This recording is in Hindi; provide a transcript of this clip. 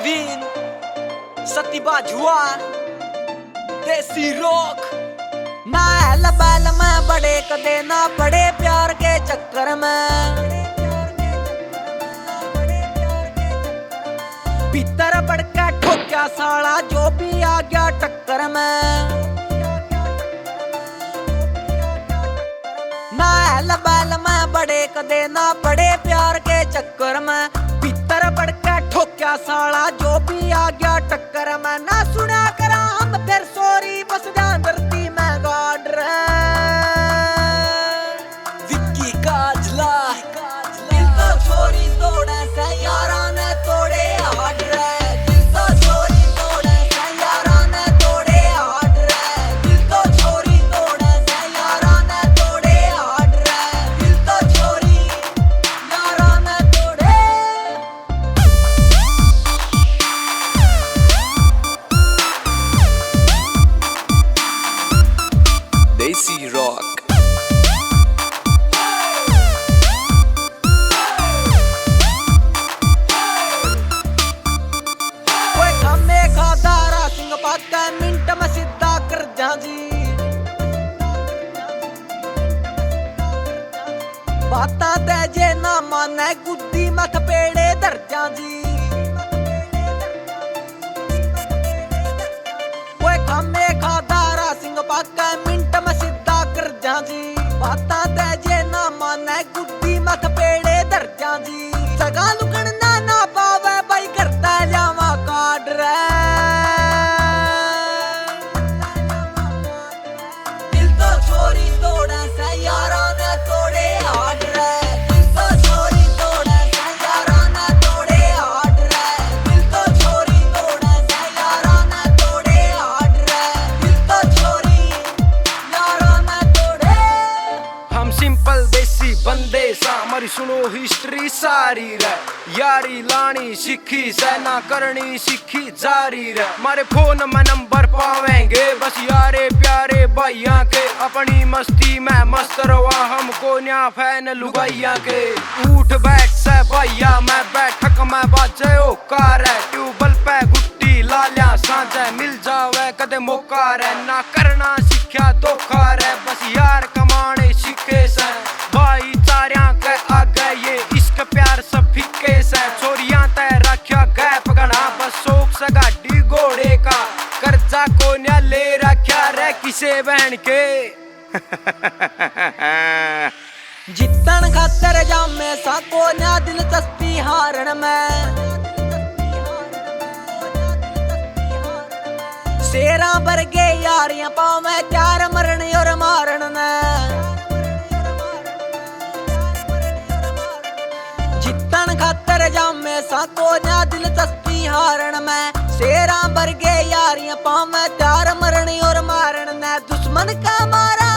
परवीन सतीबा जुआन देसी रॉक ना बैल में बड़े कदे ना बड़े प्यार के चक्कर में भीतर बढ़ के ठोक्या साला जो भी आ गया टक्कर में। ना बैल में बड़े कदे ना बड़े प्यार के चक्कर में भीतर बढ़ के ठोक्या साला जो भी आ गया टक्कर में। ना सुना करा हम फिर सॉरी बस ध्यान धरती में गाड़ रहे विक्की काजला दिल तो छोरी तोड़े से यारा ने तोड़े हाड रे। दिल तो छोरी तोड़े से यारा ने तोड़े हाड रे। दिल तो छोरी तोड़े से यारा ने तोड़े हाड रे। दिल तो छोरी यारा ने तोड़े। देसी रॉक मिनट में सीधा कर जा जी बाता ते जे ना माने गुद्दी मत पेड़े धर जा जी। ओए खम्मे खादारा सिंह पाका मिनट में सीधा कर जा जी बाता ते जे ना माने गुद्दी मत पेड़े धर जा जी। सगा लुकन ना पावे भाई करता जावा काट रे। बंदे सा हमारी सुनो हिस्ट्री सारी रे यारी लानी सीखी सेना करनी सीखी जारी रे। हमारे फोन में नंबर पावेंगे बस यारे प्यारे भाइया के अपनी मस्ती में मस्त रवा हमको न्या फैन लुगाइया के। उठ बैठ से भैया मैं बैठक में बाजे ओ कार है ट्यूबल पे गुट्टी लालिया सांझे मिल जावे कदे मौका रे। ना करना सीखा धोखा रे बस यार कमाने सीखे से भाई चारियां के आगे ये इश्क प्यार सब फिक्के से। छोरियां तय रखा गैप गना बस शौक से गाड़ी घोड़े का कर्जा को न्या ले रखा रे किसे बहन के। जितन खातर जामे सा को न्या दिलचस्पी हारण में शेरा बरगे यारियां पावे चार मरण और मारण ने। जितन खातर जामे सा को न्या दिलचस्पी हारण में शेरा बरगे यारियां पावे चार मरण और मारण ने। दुश्मन का मारा